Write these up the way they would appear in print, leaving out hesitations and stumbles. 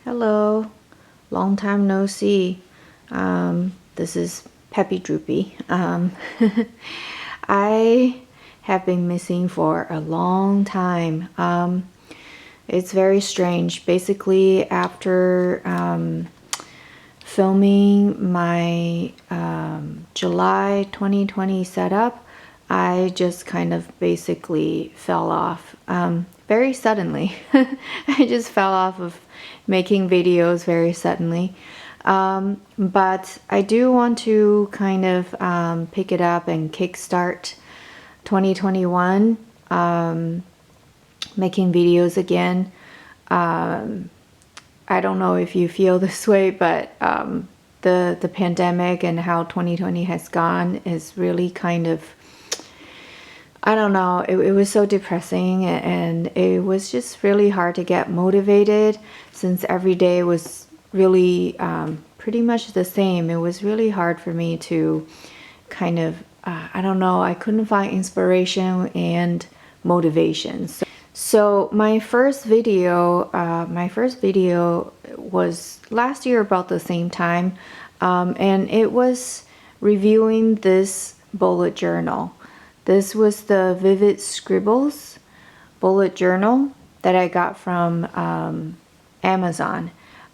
Hello, long time no see. This is Peppy Droopy. I have been missing for a long time. It's very strange. Basically, after filming my July 2020 setup, I just kind of basically fell off very suddenly. I just fell off of making videos very suddenly. But I do want to kind of pick it up and kickstart 2021, making videos again. I don't know if you feel this way, but the pandemic and how 2020 has gone is really kind of, I don't know, it was so depressing, and it was just really hard to get motivated since every day was really pretty much the same. It was really hard for me to kind of, I don't know, I couldn't find inspiration and motivation. So my first video was last year about the same time, and it was reviewing this bullet journal. This was the Vivid Scribbles bullet journal that I got from Amazon.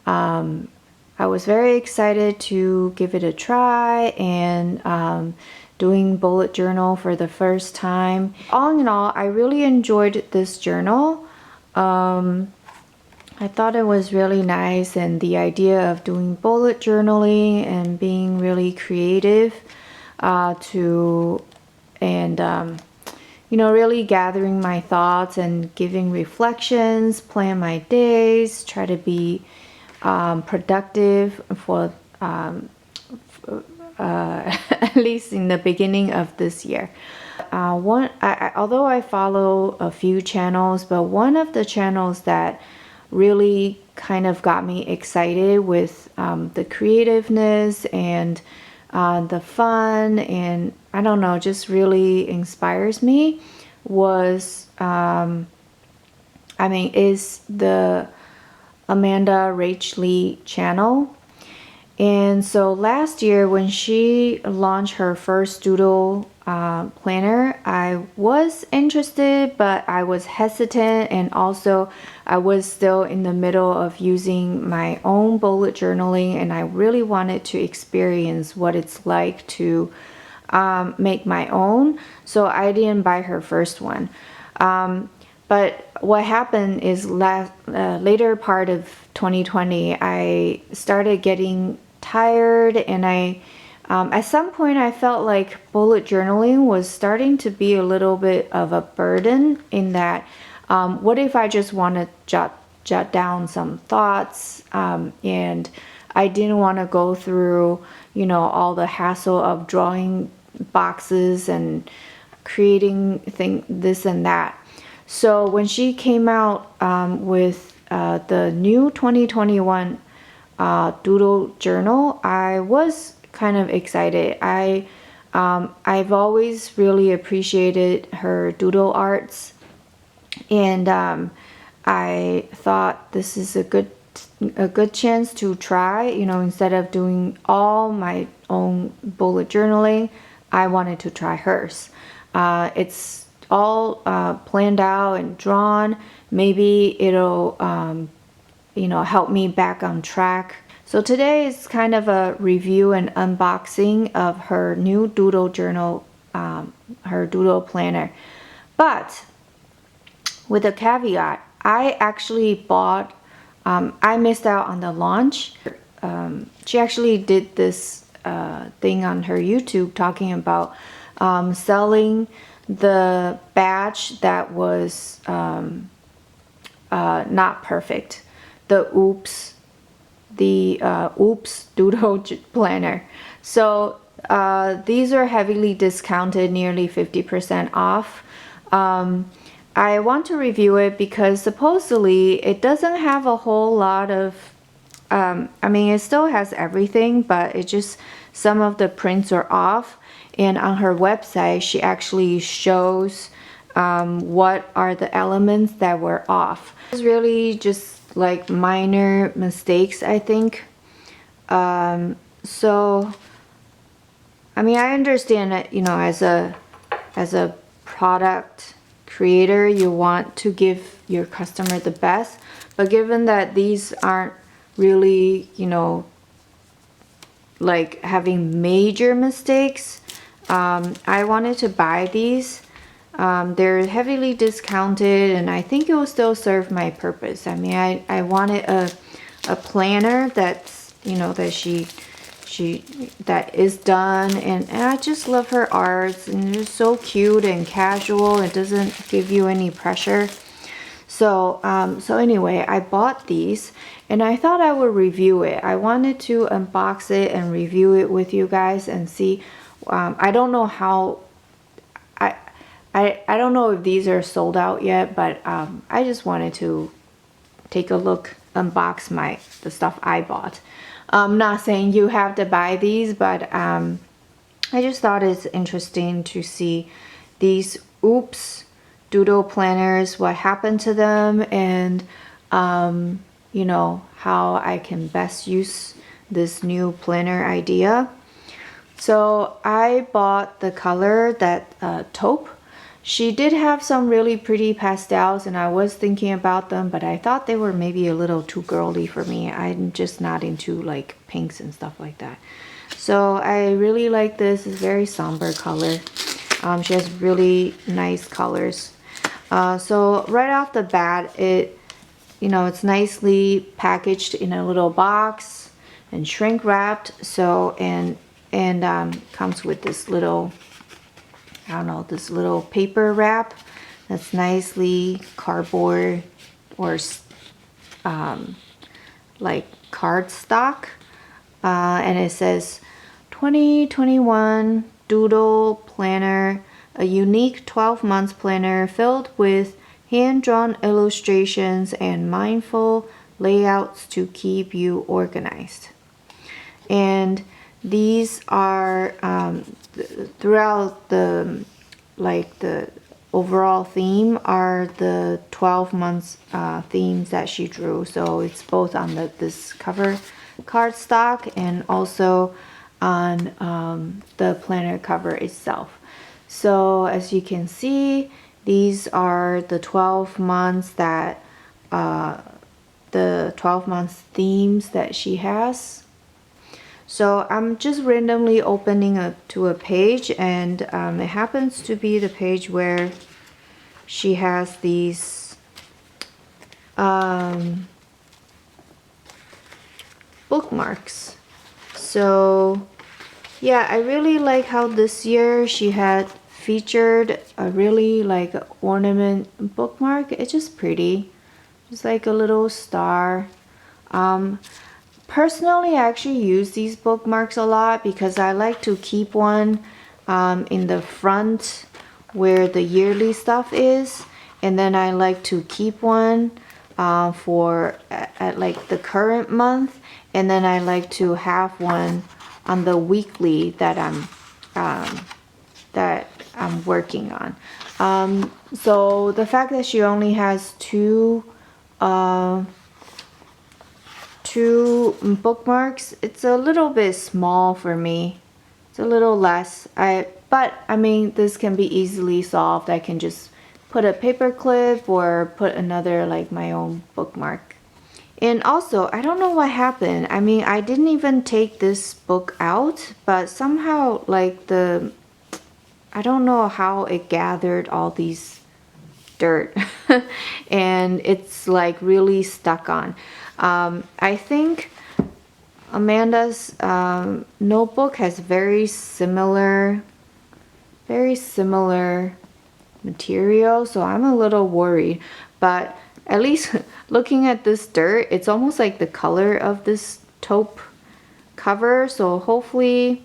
I was very excited to give it a try, and doing bullet journal for the first time. All in all, I really enjoyed this journal. I thought it was really nice, and the idea of doing bullet journaling and being really creative you know, really gathering my thoughts and giving reflections, plan my days, try to be productive for at least in the beginning of this year. Although I follow a few channels, but one of the channels that really kind of got me excited with the creativeness and the fun, and I don't know, just really inspires me was is the AmandaRachLee channel. And so last year when she launched her first Doodle planner, I was interested, but I was hesitant, and also I was still in the middle of using my own bullet journaling, and I really wanted to experience what it's like to make my own. So I didn't buy her first one. But what happened is later part of 2020, I started getting tired, and at some point I felt like bullet journaling was starting to be a little bit of a burden, in that what if I just want to jot down some thoughts, and I didn't want to go through, you know, all the hassle of drawing boxes and creating this and that. So when she came out with the new 2021 Doodle journal, I was kind of excited. I've always really appreciated her doodle arts, and I thought this is a good chance to try. You know, instead of doing all my own bullet journaling, I wanted to try hers. It's all planned out and drawn. Maybe it'll you know, help me back on track. So today is kind of a review and unboxing of her new doodle journal, her doodle planner. But with a caveat, I actually bought, I missed out on the launch. She actually did this thing on her YouTube talking about selling the batch that was not perfect. The Oops Doodle Planner. So these are heavily discounted, nearly 50% off. I want to review it because supposedly it doesn't have a whole lot of, I mean, it still has everything, but it just, some of the prints are off. And on her website, she actually shows what are the elements that were off. I was really just like minor mistakes, I think. So I mean, I understand that, you know, as a product creator, you want to give your customer the best, but given that these aren't really, you know, like having major mistakes, I wanted to buy these. They're heavily discounted, and I think it will still serve my purpose. I mean, I wanted a planner that's, you know, that is done, and I just love her arts, and it's so cute and casual. It doesn't give you any pressure. So anyway, I bought these, and I thought I would review it. I wanted to unbox it and review it with you guys and see. I don't know how. I don't know if these are sold out yet, but I just wanted to take a look, unbox the stuff I bought. I'm not saying you have to buy these, but I just thought it's interesting to see these Oops Doodle planners, what happened to them, and you know, how I can best use this new planner idea. So I bought the color that Taupe. She did have some really pretty pastels, and I was thinking about them, but I thought they were maybe a little too girly for me. I'm just not into like pinks and stuff like that. So I really like this. It's very somber color. She has really nice colors. So right off the bat, you know, it's nicely packaged in a little box and shrink wrapped. So and comes with this little, I don't know, this little paper wrap that's nicely cardboard or like cardstock, and it says 2021 Doodle Planner, a unique 12-month planner filled with hand-drawn illustrations and mindful layouts to keep you organized. And these are throughout the overall theme are the 12 months themes that she drew. So it's both on this cover cardstock and also on the planner cover itself. So as you can see, these are the 12 months that the 12 months themes that she has. So I'm just randomly opening to a page, and it happens to be the page where she has these bookmarks. So yeah, I really like how this year she had featured a really like ornament bookmark. It's just pretty. Just like a little star. Personally, I actually use these bookmarks a lot because I like to keep one in the front where the yearly stuff is, and then I like to keep one for at like the current month, and then I like to have one on the weekly that I'm working on. So the fact that she only has two bookmarks, it's a little bit small for me. It's a little less. But I mean, this can be easily solved. I can just put a paper clip or put another like my own bookmark. And also, I don't know what happened. I mean, I didn't even take this book out, but somehow like I don't know how it gathered all these dirt and it's like really stuck on. I think Amanda's notebook has very similar material, so I'm a little worried, but at least looking at this dirt, it's almost like the color of this taupe cover, so hopefully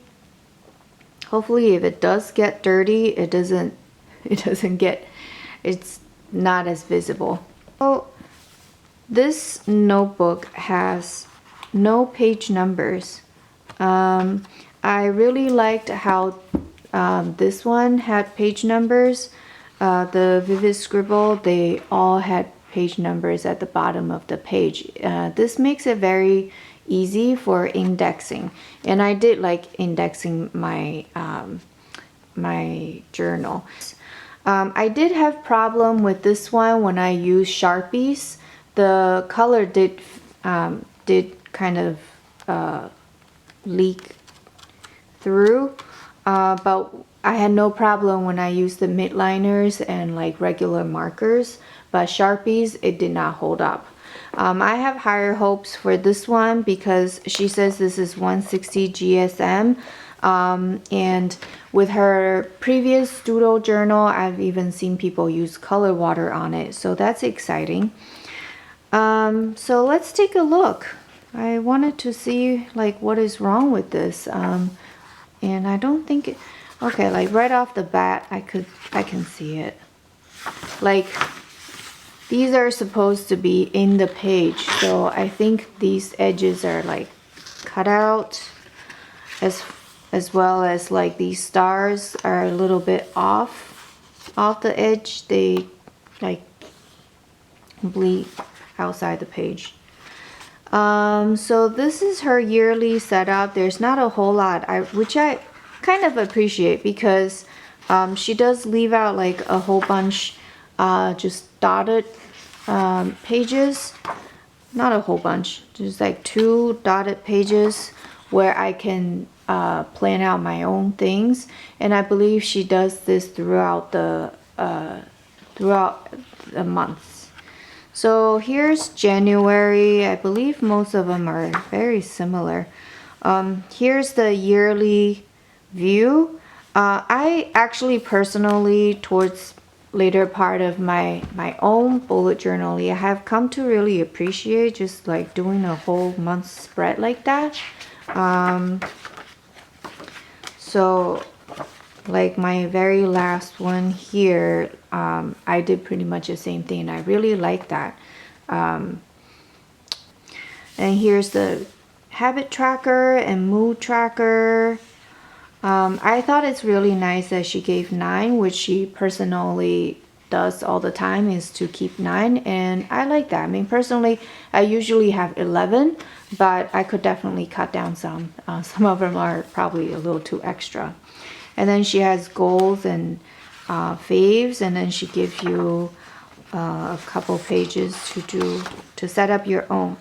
if it does get dirty, it's not as visible. So this notebook has no page numbers. I really liked how this one had page numbers. The Vivid Scribble, they all had page numbers at the bottom of the page. This makes it very easy for indexing, and I did like indexing my my journal. I did have problem with this one when I used Sharpies. The color did kind of leak through, but I had no problem when I used the midliners and like regular markers, but Sharpies, it did not hold up. I have higher hopes for this one because she says this is 160 GSM, and with her previous doodle journal, I've even seen people use color water on it, so that's exciting. So let's take a look. I wanted to see like what is wrong with this, and I don't think it, okay, like right off the bat I can see it. Like these are supposed to be in the page, so I think these edges are like cut out, as well as like these stars are a little bit off the edge. They like bleed outside the page. So this is her yearly setup. There's not a whole lot, which I kind of appreciate, because she does leave out like a whole bunch just dotted pages. Not a whole bunch, just like 2 dotted pages where I can plan out my own things, and I believe she does this throughout the months. So here's January. I believe most of them are very similar. Here's the yearly view. I actually personally, towards later part of my own bullet journaling, I have come to really appreciate just like doing a whole month spread like that. So like my very last one here, I did pretty much the same thing. I really like that. And here's the habit tracker and mood tracker. I thought it's really nice that she gave 9, which she personally does all the time, is to keep 9, and I like that. I mean, personally, I usually have 11, but I could definitely cut down some. Some of them are probably a little too extra. And then she has goals and faves, and then she gives you a couple pages to set up your own.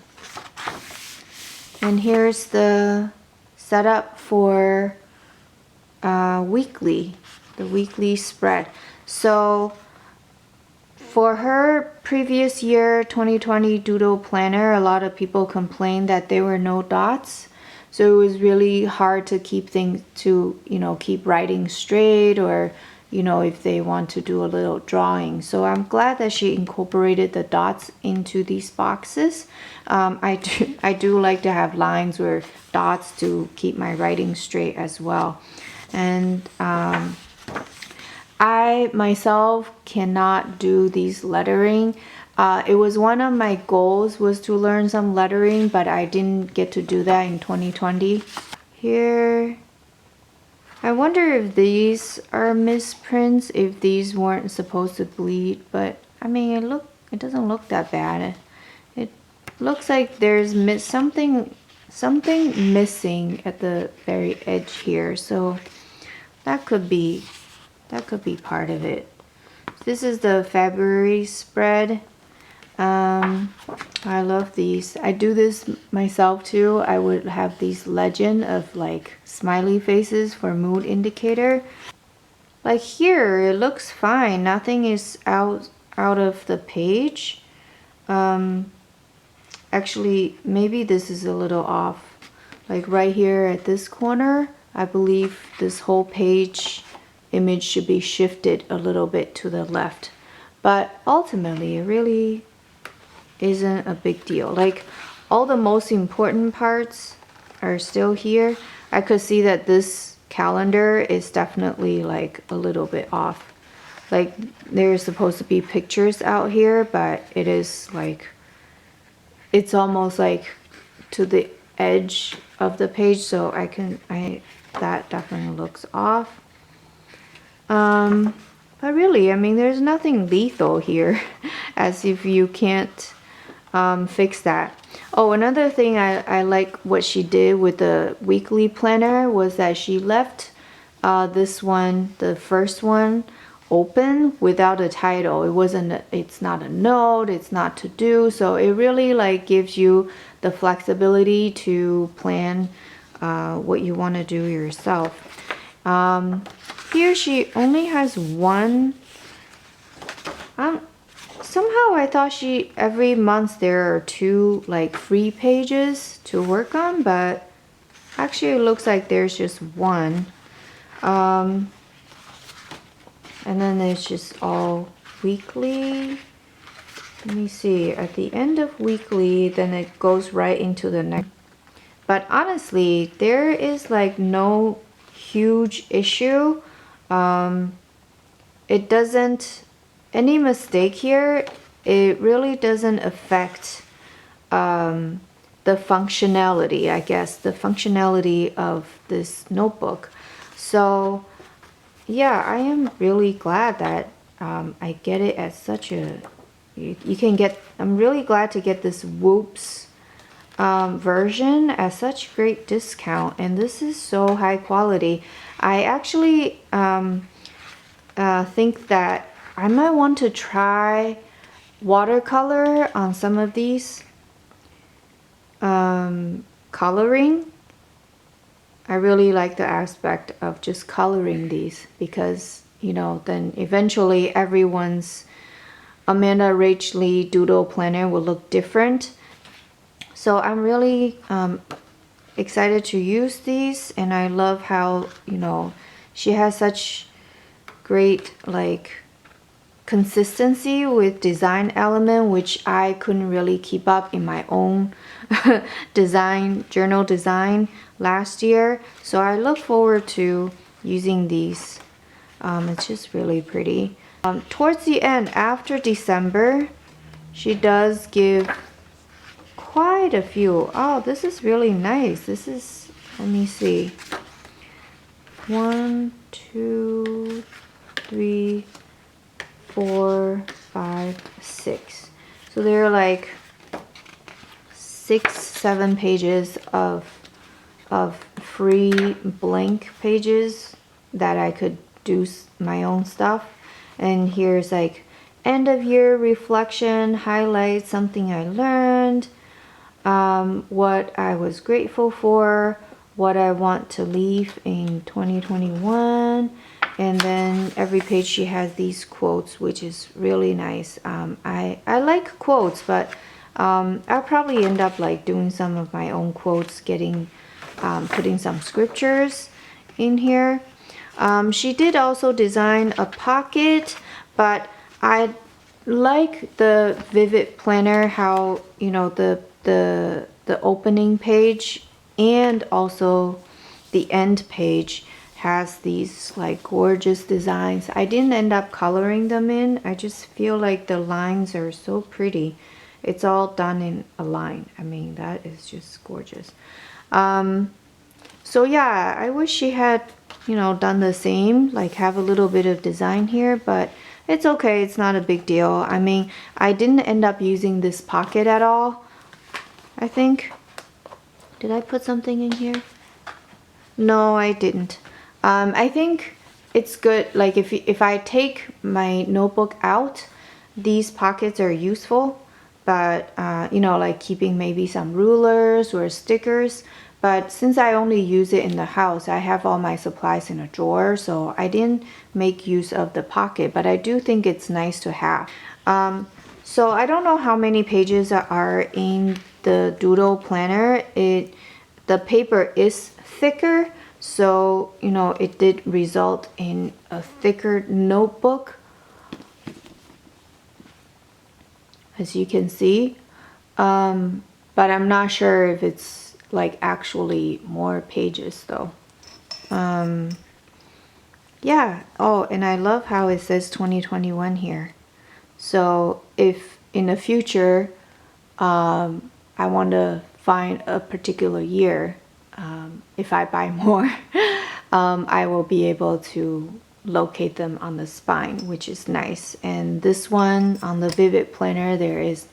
And here's the setup for the weekly spread. So for her previous year 2020 Doodle Planner, a lot of people complained that there were no dots. So it was really hard to keep things, to, keep writing straight, or, if they want to do a little drawing. So I'm glad that she incorporated the dots into these boxes. I do like to have lines or dots to keep my writing straight as well. And I myself cannot do these lettering. It was one of my goals, was to learn some lettering, but I didn't get to do that in 2020. Here, I wonder if these are misprints, if these weren't supposed to bleed, but I mean, it doesn't look that bad. It looks like there's something missing at the very edge here, so that could be part of it. This is the February spread. I love these. I do this myself too. I would have these legend of like smiley faces for mood indicator. Like here, it looks fine. Nothing is out of the page. Actually, maybe this is a little off. Like right here at this corner, I believe this whole page image should be shifted a little bit to the left. But ultimately, it really isn't a big deal. Like all the most important parts are still here. I could see that this calendar is definitely like a little bit off. Like there's supposed to be pictures out here, but it is like, it's almost like to the edge of the page, so that definitely looks off. But really, I mean, there's nothing lethal here, as if you can't fix that. Oh, another thing I like what she did with the weekly planner was that she left this one, the first one, open without a title. It's not a note, it's not to do, so it really like gives you the flexibility to plan what you want to do yourself. Here she only has one. Somehow I thought every month there are 2 like free pages to work on, but actually it looks like there's just one. And then it's just all weekly. Let me see, at the end of weekly, then it goes right into the next. But honestly, there is like no huge issue. It doesn't, any mistake here, it really doesn't affect the functionality, I guess, the functionality of this notebook. So yeah, I am really glad that I get it at such a, you can get, I'm really glad to get this Whoops version at such great discount, and this is so high quality. I actually think that I might want to try watercolor on some of these coloring. I really like the aspect of just coloring these because, you know, then eventually everyone's AmandaRachLee Doodle Planner will look different. So I'm really excited to use these, and I love how, you know, she has such great like consistency with design element, which I couldn't really keep up in my own journal design last year. So I look forward to using these. It's just really pretty. Towards the end, after December, she does give quite a few. Oh, this is really nice. This is, let me see, 1, 2, 3, 4, 5, 6. So there are like 6, 7 pages of free blank pages that I could do my own stuff. And here's like end of year reflection, highlight something I learned, what I was grateful for, what I want to leave in 2021. And then every page she has these quotes, which is really nice. I like quotes, but I'll probably end up like doing some of my own quotes, putting some scriptures in here. She did also design a pocket, but I like the Vivid Planner, how, you know, the opening page and also the end page has these like gorgeous designs. I didn't end up coloring them in. I just feel like the lines are so pretty. It's all done in a line. I mean, that is just gorgeous. So yeah, I wish she had, you know, done the same, like have a little bit of design here, but it's okay. It's not a big deal. I mean, I didn't end up using this pocket at all, I think. Did I put something in here? No, I didn't. I think it's good, like if I take my notebook out, these pockets are useful, but you know, like keeping maybe some rulers or stickers. But since I only use it in the house, I have all my supplies in a drawer, so I didn't make use of the pocket, but I do think it's nice to have. So I don't know how many pages are in the Doodle Planner. The paper is thicker, so, you know, it did result in a thicker notebook, as you can see. But I'm not sure if it's like actually more pages though. Yeah. Oh, and I love how it says 2021 here. So if in the future I want to find a particular year, if I buy more, I will be able to locate them on the spine, which is nice. And this one on the Vivid Planner, there is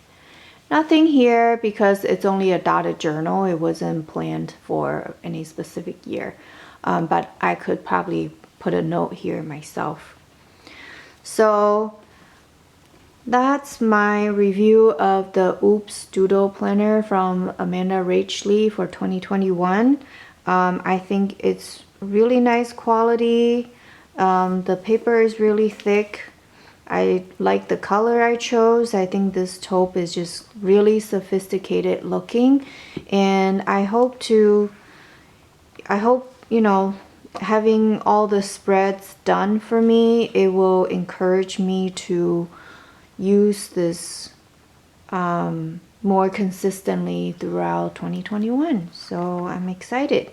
nothing here because it's only a dotted journal. It wasn't planned for any specific year, but I could probably put a note here myself. So that's my review of the Oops Doodle Planner from AmandaRachLee for 2021. I think it's really nice quality. The paper is really thick. I like the color I chose. I think this taupe is just really sophisticated looking, and I hope, you know, having all the spreads done for me, it will encourage me to use this more consistently throughout 2021. So I'm excited.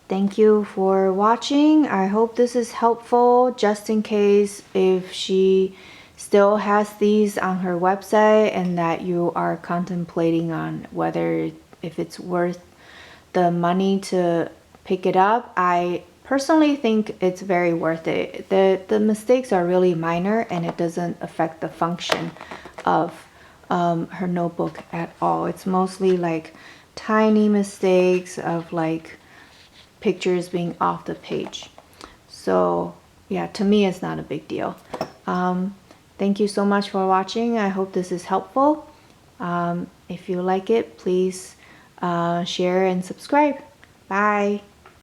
Thank you for watching. I hope this is helpful, just in case if she still has these on her website and that you are contemplating on whether if it's worth the money to pick it up. I personally think it's very worth it. The mistakes are really minor and it doesn't affect the function of her notebook at all. It's mostly like tiny mistakes of like pictures being off the page. So yeah, to me it's not a big deal. Thank you so much for watching. I hope this is helpful. If you like it, please share and subscribe. Bye.